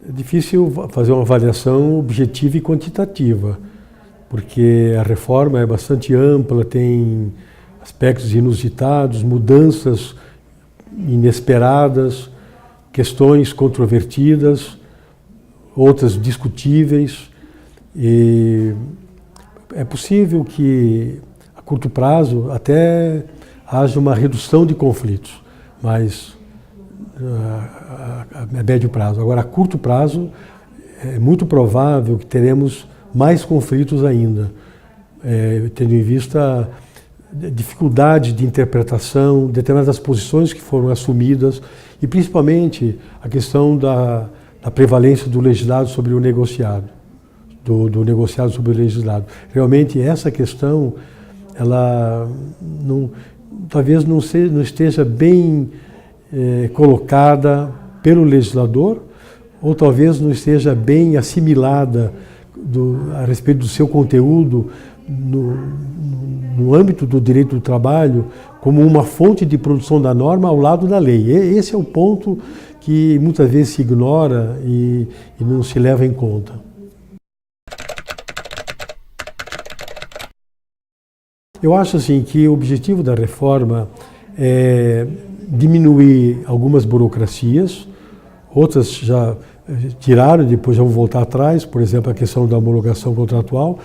É difícil fazer uma avaliação objetiva e quantitativa, porque a reforma é bastante ampla, tem aspectos inusitados, mudanças inesperadas, questões controvertidas, outras discutíveis. E é possível que a curto prazo até haja uma redução de conflitos, mas a médio prazo. Agora, a curto prazo, é muito provável que teremos mais conflitos ainda, tendo em vista dificuldades de interpretação, determinadas posições que foram assumidas e principalmente a questão da prevalência do legislado sobre o negociado, do negociado sobre o legislado. Realmente essa questão, ela talvez não esteja bem colocada pelo legislador, ou talvez não esteja bem assimilada a respeito do seu conteúdo no âmbito do direito do trabalho como uma fonte de produção da norma ao lado da lei. Esse é o ponto que muitas vezes se ignora e não se leva em conta. Eu acho assim que o objetivo da reforma é diminuir algumas burocracias, outras já tiraram, depois já vão voltar atrás, por exemplo, a questão da homologação contratual.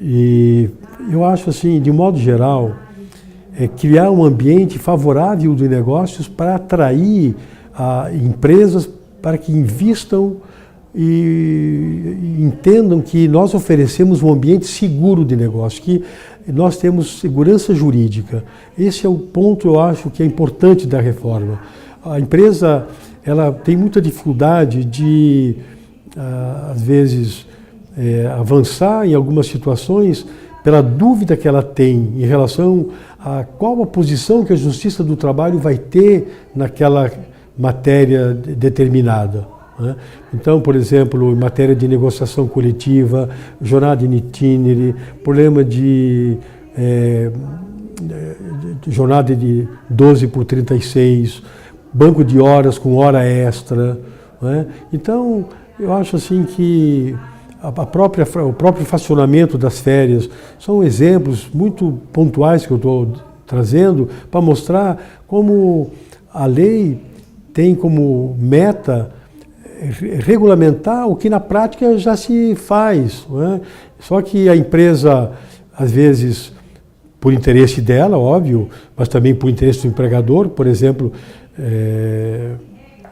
E eu acho assim, de modo geral, criar um ambiente favorável de negócios para atrair empresas para que invistam e entendam que nós oferecemos um ambiente seguro de negócio, que nós temos segurança jurídica. Esse é o ponto, eu acho, que é importante da reforma. A empresa, ela tem muita dificuldade de, às vezes, avançar em algumas situações pela dúvida que ela tem em relação a qual a posição que a Justiça do Trabalho vai ter naquela matéria determinada. Então, por exemplo, em matéria de negociação coletiva, jornada in itinere, problema de jornada de 12 por 36, banco de horas com hora extra. Então, eu acho assim que o próprio fracionamento das férias são exemplos muito pontuais que eu estou trazendo para mostrar como a lei tem como meta regulamentar o que na prática já se faz. Só que a empresa, às vezes, por interesse dela, óbvio, mas também por interesse do empregador, por exemplo,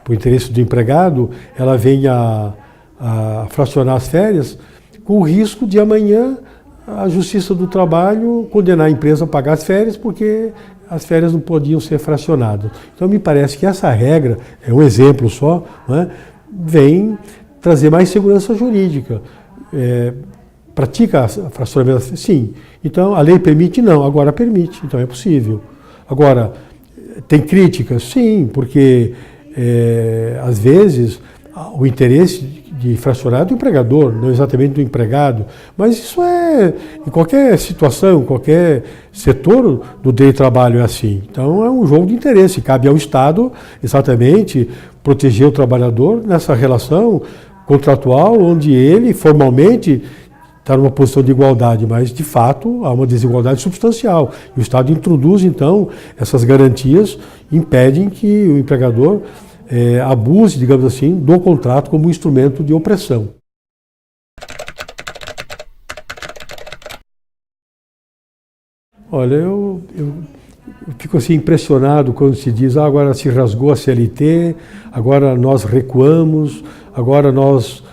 por interesse do empregado, ela vem a fracionar as férias com o risco de amanhã a Justiça do Trabalho condenar a empresa a pagar as férias porque as férias não podiam ser fracionadas. Então me parece que essa regra, é um exemplo só, vem trazer mais segurança jurídica. Pratica fracionamento? Sim. Então a lei permite? Não. Agora permite, então é possível. Agora, tem críticas? Sim, porque às vezes o interesse de fracionar do empregador, não exatamente do empregado, mas isso em qualquer situação, qualquer setor do direito do trabalho é assim. Então é um jogo de interesse, cabe ao Estado exatamente proteger o trabalhador nessa relação contratual onde ele formalmente está numa posição de igualdade, mas de fato há uma desigualdade substancial. E o Estado introduz então essas garantias, impedem que o empregador abuse, digamos assim, do contrato como instrumento de opressão. Olha, eu fico assim impressionado quando se diz agora se rasgou a CLT, agora nós recuamos, agora nós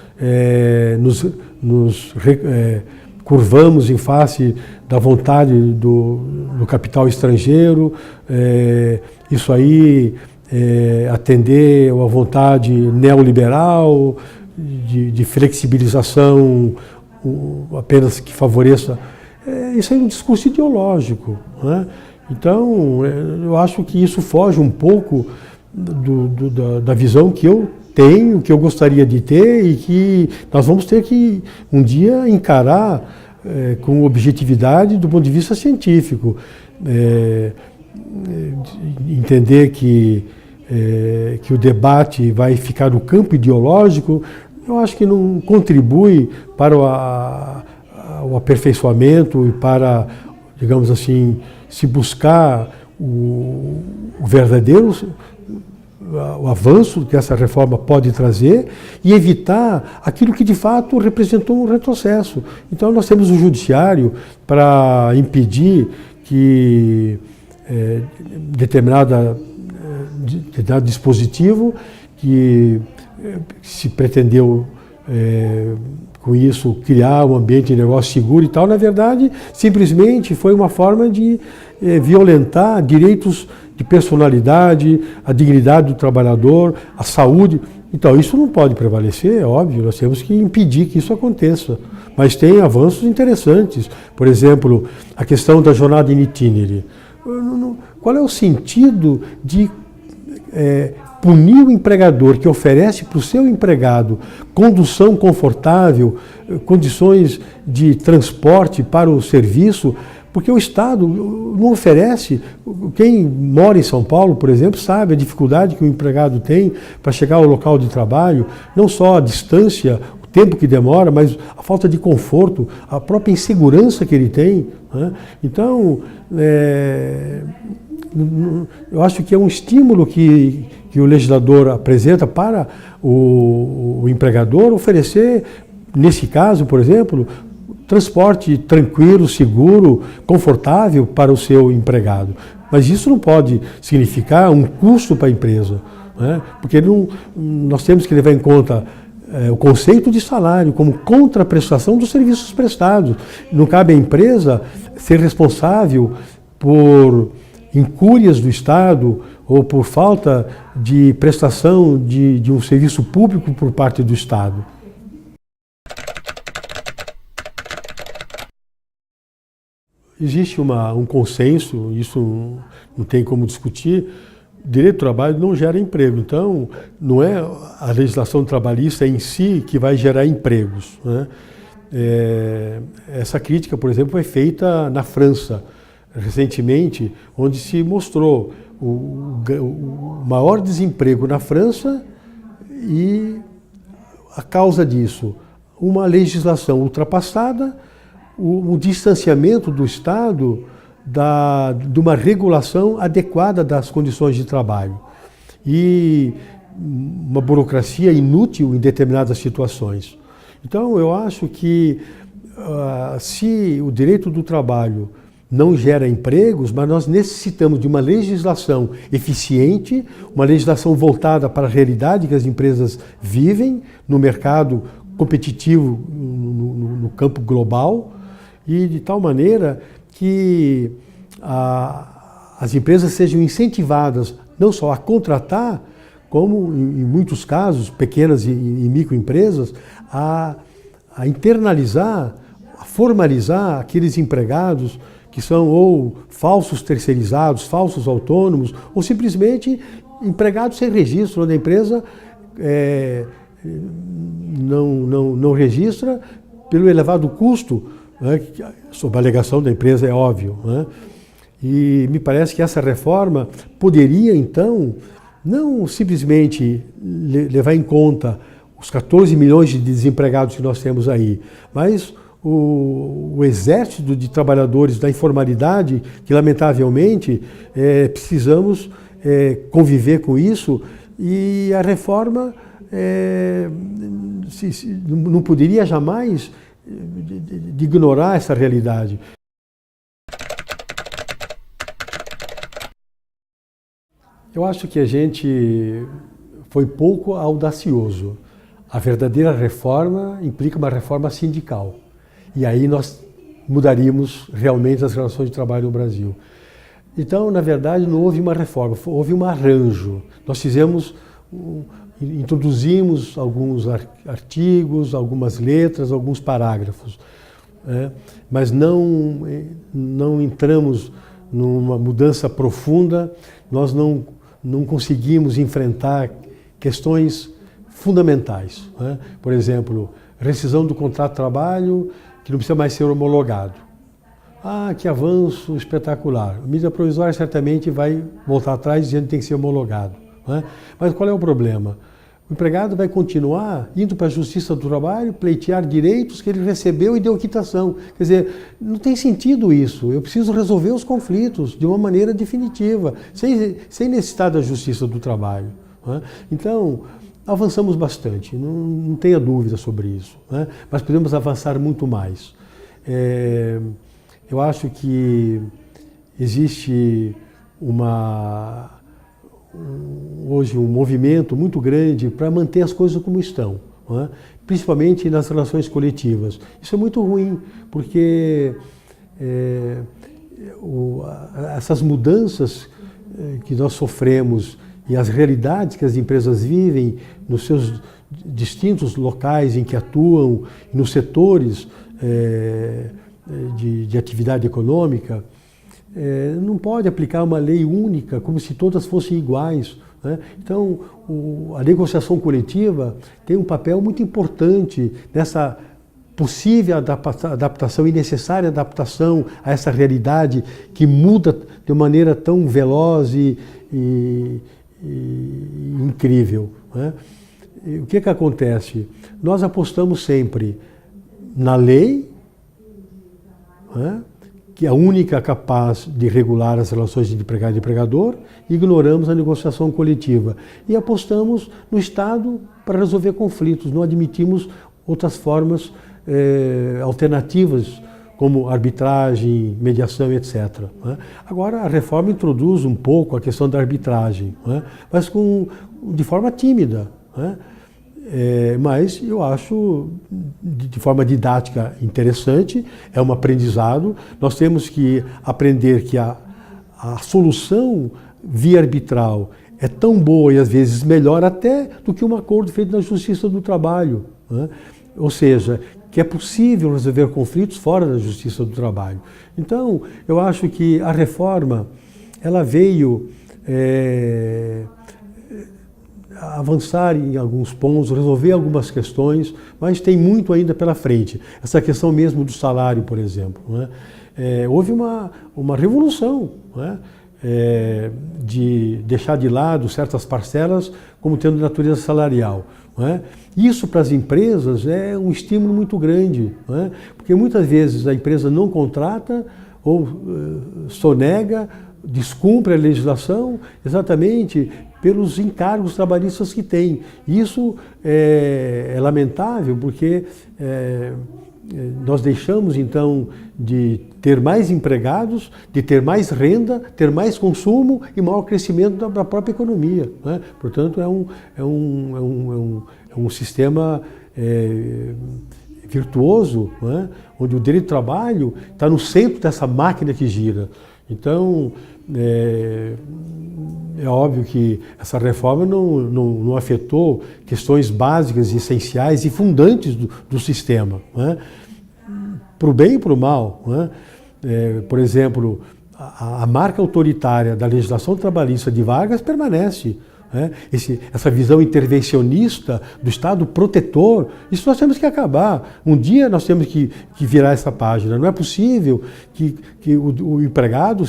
nos curvamos em face da vontade do capital estrangeiro, isso aí atender à vontade neoliberal, de flexibilização apenas que favoreça. Isso é um discurso ideológico. Então, eu acho que isso foge um pouco da visão que eu tenho, que eu gostaria de ter e que nós vamos ter que um dia encarar com objetividade do ponto de vista científico. Entender que que o debate vai ficar no campo ideológico, eu acho que não contribui para o aperfeiçoamento e para, digamos assim, se buscar o verdadeiro o avanço que essa reforma pode trazer e evitar aquilo que de fato representou um retrocesso. Então nós temos o judiciário para impedir que determinado dispositivo que se pretendeu com isso criar um ambiente de negócio seguro e tal, na verdade, simplesmente foi uma forma de violentar direitos de personalidade, a dignidade do trabalhador, a saúde. Então, isso não pode prevalecer, é óbvio, nós temos que impedir que isso aconteça. Mas tem avanços interessantes. Por exemplo, a questão da jornada in itinere. Qual é o sentido de punir o empregador que oferece para o seu empregado condução confortável, condições de transporte para o serviço, porque o Estado não oferece. Quem mora em São Paulo, por exemplo, sabe a dificuldade que o empregado tem para chegar ao local de trabalho, não só a distância, o tempo que demora, mas a falta de conforto, a própria insegurança que ele tem, né? Então, eu acho que é um estímulo que o legislador apresenta para o empregador oferecer, nesse caso, por exemplo, transporte tranquilo, seguro, confortável para o seu empregado. Mas isso não pode significar um custo para a empresa, né? Porque nós temos que levar em conta o conceito de salário como contraprestação dos serviços prestados. Não cabe à empresa ser responsável por incúrias do Estado ou por falta de prestação de um serviço público por parte do Estado. Existe um consenso, isso não tem como discutir, direito do trabalho não gera emprego, então não é a legislação trabalhista em si que vai gerar empregos, né? Essa crítica, por exemplo, foi feita na França, recentemente, onde se mostrou o maior desemprego na França e a causa disso, uma legislação ultrapassada, o distanciamento do Estado de uma regulação adequada das condições de trabalho e uma burocracia inútil em determinadas situações. Então, eu acho que se o direito do trabalho não gera empregos, mas nós necessitamos de uma legislação eficiente, uma legislação voltada para a realidade que as empresas vivem no mercado competitivo no campo global, e de tal maneira que as empresas sejam incentivadas não só a contratar, como em muitos casos, pequenas e microempresas, a internalizar, a formalizar aqueles empregados que são ou falsos terceirizados, falsos autônomos, ou simplesmente empregados sem registro, onde a empresa não registra pelo elevado custo, né, sob a alegação da empresa, é óbvio, né? E me parece que essa reforma poderia, então, não simplesmente levar em conta os 14 milhões de desempregados que nós temos aí, mas o exército de trabalhadores da informalidade, que lamentavelmente precisamos conviver com isso, e a reforma não poderia jamais de ignorar essa realidade. Eu acho que a gente foi pouco audacioso. A verdadeira reforma implica uma reforma sindical. E aí nós mudaríamos realmente as relações de trabalho no Brasil. Então, na verdade, não houve uma reforma, houve um arranjo. Nós introduzimos alguns artigos, algumas letras, alguns parágrafos, mas não entramos numa mudança profunda, nós não conseguimos enfrentar questões fundamentais, né? Por exemplo, rescisão do contrato de trabalho que não precisa mais ser homologado. Que avanço espetacular. A medida provisória certamente vai voltar atrás dizendo que tem que ser homologado. Né? Mas qual é o problema? O empregado vai continuar indo para a Justiça do Trabalho, pleitear direitos que ele recebeu e deu quitação. Quer dizer, não tem sentido isso. Eu preciso resolver os conflitos de uma maneira definitiva, sem necessitar da Justiça do Trabalho. Né? Então, avançamos bastante, não tenha dúvida sobre isso. Né? Mas podemos avançar muito mais. Eu acho que existe hoje um movimento muito grande para manter as coisas como estão, não é? Principalmente nas relações coletivas. Isso é muito ruim, porque essas mudanças que nós sofremos e as realidades que as empresas vivem nos seus distintos locais em que atuam, nos setores de atividade econômica, não pode aplicar uma lei única como se todas fossem iguais. Né? Então, a negociação coletiva tem um papel muito importante nessa possível adaptação e necessária adaptação a essa realidade que muda de maneira tão veloz e incrível. Né? E o que acontece? Nós apostamos sempre na lei, né? Que é a única capaz de regular as relações de empregado e empregador, e ignoramos a negociação coletiva. E apostamos no Estado para resolver conflitos, não admitimos outras formas alternativas, como arbitragem, mediação, etc. Né? Agora, a reforma introduz um pouco a questão da arbitragem, né? Mas de forma tímida. Né? Mas eu acho, de forma didática, interessante, é um aprendizado. Nós temos que aprender que a solução via arbitral é tão boa e às vezes melhor até do que um acordo feito na Justiça do Trabalho. Né? Ou seja, que é possível resolver conflitos fora da Justiça do Trabalho. Então, eu acho que a reforma, ela veio avançar em alguns pontos, resolver algumas questões, mas tem muito ainda pela frente. Essa questão mesmo do salário, por exemplo. Né? Houve uma revolução, né? De deixar de lado certas parcelas como tendo natureza salarial. Né? Isso para as empresas é um estímulo muito grande, né? Porque muitas vezes a empresa não contrata ou sonega, descumpre a legislação exatamente pelos encargos trabalhistas que tem. Isso é lamentável porque nós deixamos então de ter mais empregados, de ter mais renda, ter mais consumo e maior crescimento da própria economia. Né? Portanto, é um sistema virtuoso, né? Onde o direito do trabalho está no centro dessa máquina que gira. Então, é óbvio que essa reforma não afetou questões básicas, essenciais e fundantes do sistema, né? Para o bem e para o mal. Né? Por exemplo, a marca autoritária da legislação trabalhista de Vargas permanece. Né? Essa visão intervencionista do Estado protetor, isso nós temos que acabar. Um dia nós temos que virar essa página. Não é possível que o empregado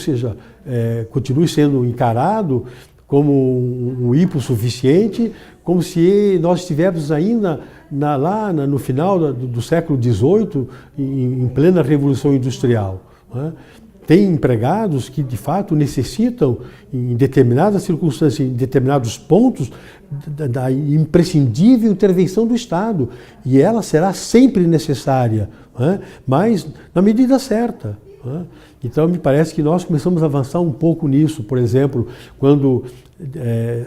continue sendo encarado como um hipossuficiente, como se nós estivéssemos ainda lá no final do século XVIII, em plena Revolução Industrial. Né? Tem empregados que, de fato, necessitam, em determinadas circunstâncias, em determinados pontos, da imprescindível intervenção do Estado. E ela será sempre necessária, né? Mas na medida certa. Né? Então, me parece que nós começamos a avançar um pouco nisso. Por exemplo, quando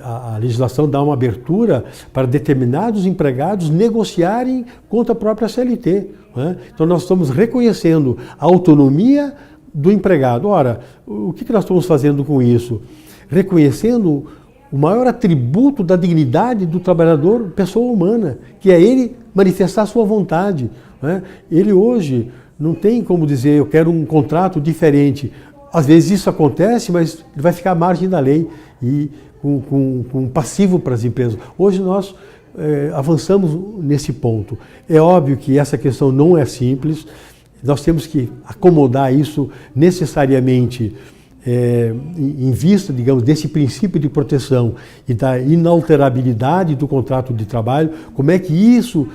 a legislação dá uma abertura para determinados empregados negociarem contra a própria CLT. Né? Então, nós estamos reconhecendo a autonomia do empregado. Ora, o que nós estamos fazendo com isso? Reconhecendo o maior atributo da dignidade do trabalhador, pessoa humana, que é ele manifestar a sua vontade. Né? Ele hoje não tem como dizer, eu quero um contrato diferente. Às vezes isso acontece, mas ele vai ficar à margem da lei e com passivo para as empresas. Hoje nós avançamos nesse ponto. É óbvio que essa questão não é simples. Nós temos que acomodar isso necessariamente em vista, digamos, desse princípio de proteção e da inalterabilidade do contrato de trabalho, como é que isso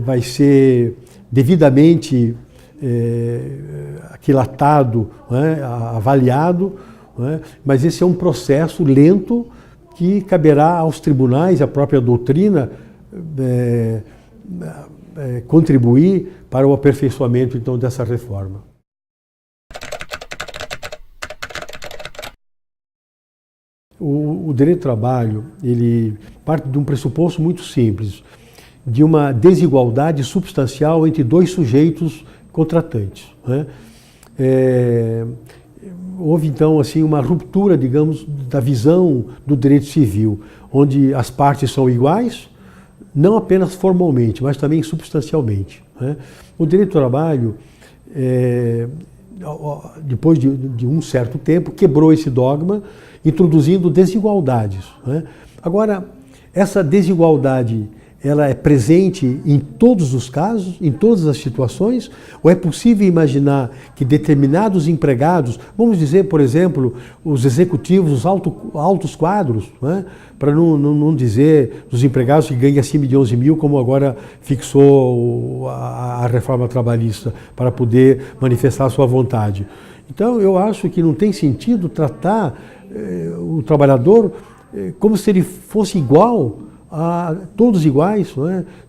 vai ser devidamente aquilatado, avaliado, mas esse é um processo lento que caberá aos tribunais, à própria doutrina, contribuir para o aperfeiçoamento então dessa reforma. O direito do trabalho, ele parte de um pressuposto muito simples, de uma desigualdade substancial entre dois sujeitos contratantes, houve então assim uma ruptura, digamos, da visão do direito civil, onde as partes são iguais, não apenas formalmente, mas também substancialmente. O direito do trabalho, depois de um certo tempo, quebrou esse dogma, introduzindo desigualdades. Agora, essa desigualdade, ela é presente em todos os casos, em todas as situações, ou é possível imaginar que determinados empregados, vamos dizer, por exemplo, os executivos, os altos quadros, para não dizer dos empregados que ganham acima de 11 mil, como agora fixou a reforma trabalhista, para poder manifestar a sua vontade. Então, eu acho que não tem sentido tratar o trabalhador como se ele fosse igual a todos iguais,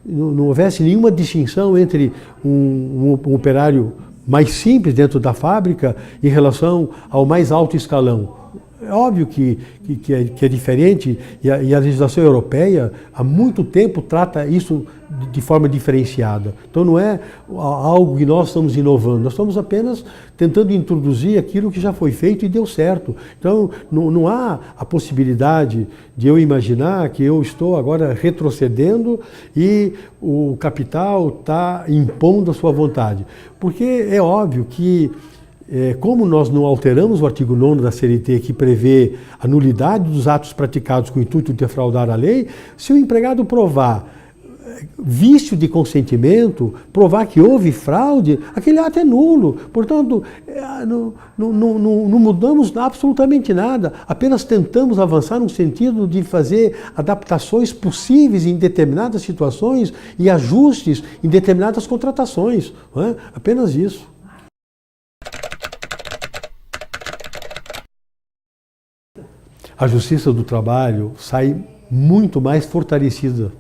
não houvesse nenhuma distinção entre um operário mais simples dentro da fábrica em relação ao mais alto escalão. É óbvio que é diferente e a legislação europeia há muito tempo trata isso de forma diferenciada. Então não é algo que nós estamos inovando, nós estamos apenas tentando introduzir aquilo que já foi feito e deu certo. Então não há a possibilidade de eu imaginar que eu estou agora retrocedendo e o capital está impondo a sua vontade. Porque é óbvio que como nós não alteramos o artigo 9º da CLT, que prevê a nulidade dos atos praticados com o intuito de defraudar a lei, se o empregado provar vício de consentimento, provar que houve fraude, aquele ato é nulo. Portanto, não mudamos absolutamente nada, apenas tentamos avançar no sentido de fazer adaptações possíveis em determinadas situações e ajustes em determinadas contratações. Apenas isso. A Justiça do Trabalho sai muito mais fortalecida,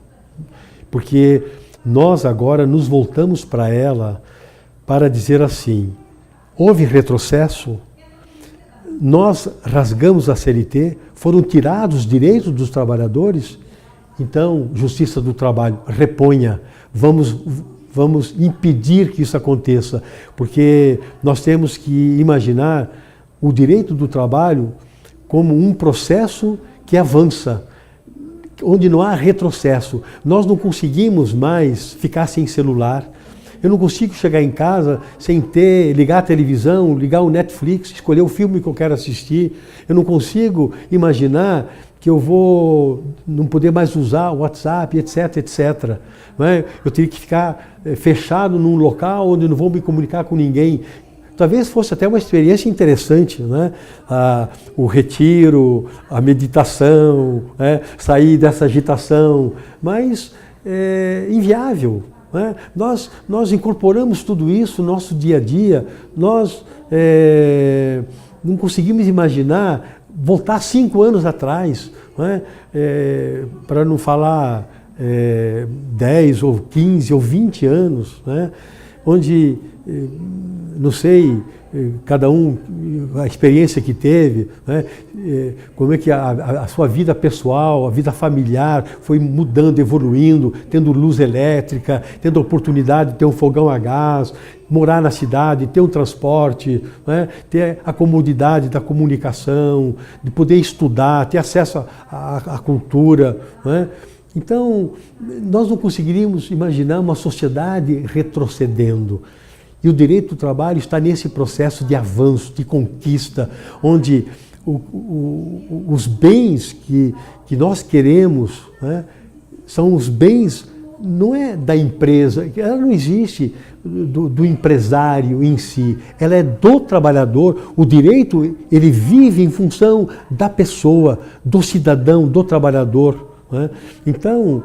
porque nós agora nos voltamos para ela para dizer assim, houve retrocesso, nós rasgamos a CLT, foram tirados os direitos dos trabalhadores, então, Justiça do Trabalho, reponha, vamos impedir que isso aconteça, porque nós temos que imaginar o direito do trabalho como um processo que avança, onde não há retrocesso. Nós não conseguimos mais ficar sem celular. Eu não consigo chegar em casa sem ligar a televisão, ligar o Netflix, escolher o filme que eu quero assistir. Eu não consigo imaginar que eu vou não poder mais usar o WhatsApp, etc, etc. Eu teria que ficar fechado num local onde não vou me comunicar com ninguém. Talvez fosse até uma experiência interessante, o retiro, a meditação, sair dessa agitação, mas é inviável. Nós incorporamos tudo isso no nosso dia a dia, nós não conseguimos imaginar voltar 5 anos atrás, para não falar 10 ou 15 ou 20 anos, onde, não sei, cada um, a experiência que teve, como é que a sua vida pessoal, a vida familiar foi mudando, evoluindo, tendo luz elétrica, tendo a oportunidade de ter um fogão a gás, morar na cidade, ter um transporte, ter a comodidade da comunicação, de poder estudar, ter acesso à cultura. Então, nós não conseguiríamos imaginar uma sociedade retrocedendo. E o direito do trabalho está nesse processo de avanço, de conquista, onde os bens que nós queremos são os bens não é da empresa, ela não existe do empresário em si, ela é do trabalhador. O direito, ele vive em função da pessoa, do cidadão, do trabalhador, não é? Então,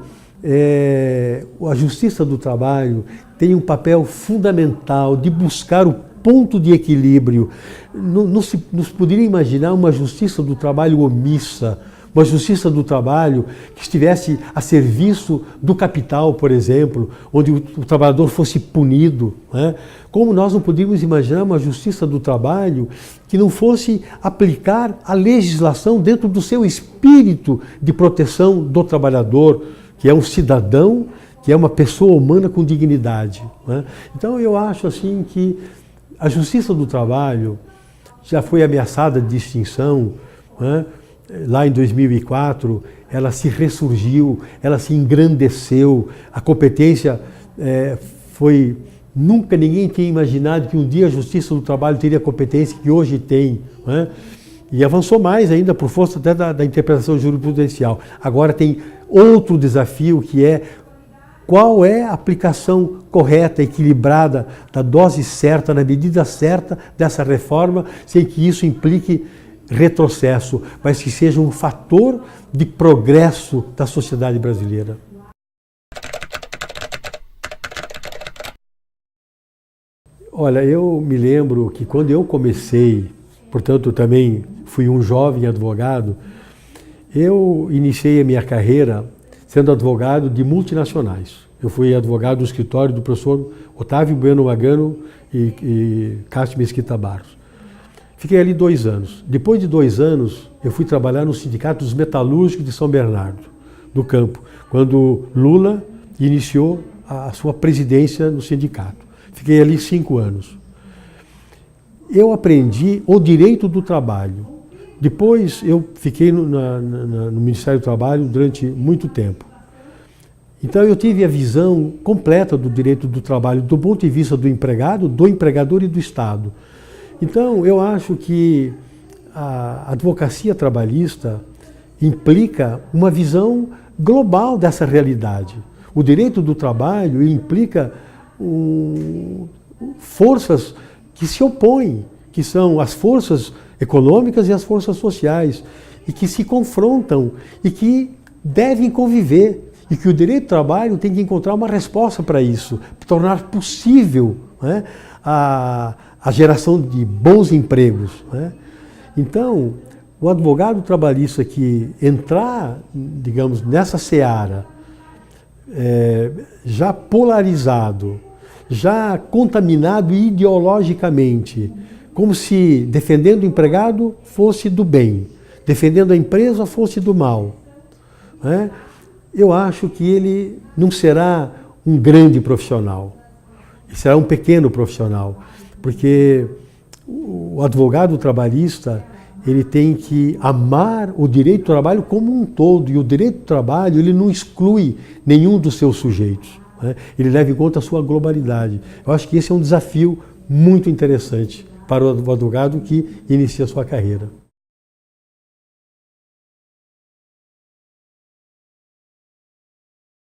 a Justiça do Trabalho tem um papel fundamental de buscar o ponto de equilíbrio. Não se poderia imaginar uma Justiça do Trabalho omissa, uma justiça do trabalho que estivesse a serviço do capital, por exemplo, onde o trabalhador fosse punido, né? Como nós não podíamos imaginar uma justiça do trabalho que não fosse aplicar a legislação dentro do seu espírito de proteção do trabalhador, que é um cidadão, que é uma pessoa humana com dignidade, né? Então eu acho assim que a justiça do trabalho já foi ameaçada de extinção, né? Lá em 2004, ela se ressurgiu, ela se engrandeceu, a competência foi... Nunca ninguém tinha imaginado que um dia a Justiça do Trabalho teria a competência que hoje tem, né? E avançou mais ainda por força até da interpretação jurisprudencial. Agora tem outro desafio, que é qual é a aplicação correta, equilibrada, da dose certa, na medida certa dessa reforma, sem que isso implique retrocesso, mas que seja um fator de progresso da sociedade brasileira. Olha, eu me lembro que quando eu comecei, portanto, eu também fui um jovem advogado, eu iniciei a minha carreira sendo advogado de multinacionais. Eu fui advogado do escritório do professor Otávio Bueno Magano e Cássio Mesquita Barros. Fiquei ali 2 anos. Depois de 2 anos, eu fui trabalhar no Sindicato dos Metalúrgicos de São Bernardo do Campo, quando Lula iniciou a sua presidência no sindicato. Fiquei ali 5 anos. Eu aprendi o direito do trabalho. Depois eu fiquei no Ministério do Trabalho durante muito tempo. Então eu tive a visão completa do direito do trabalho do ponto de vista do empregado, do empregador e do Estado. Então, eu acho que a advocacia trabalhista implica uma visão global dessa realidade. O direito do trabalho implica forças que se opõem, que são as forças econômicas e as forças sociais, e que se confrontam e que devem conviver, e que o direito do trabalho tem que encontrar uma resposta para isso, para tornar possível, né, a geração de bons empregos, né? Então, o advogado trabalhista que entrar, digamos, nessa seara, já polarizado, já contaminado ideologicamente, como se defendendo o empregado fosse do bem, defendendo a empresa fosse do mal, né? Eu acho que ele não será um grande profissional, será um pequeno profissional. Porque o advogado trabalhista, ele tem que amar o direito do trabalho como um todo, e o direito do trabalho, ele não exclui nenhum dos seus sujeitos, né? Ele leva em conta a sua globalidade. Eu acho que esse é um desafio muito interessante para o advogado que inicia a sua carreira.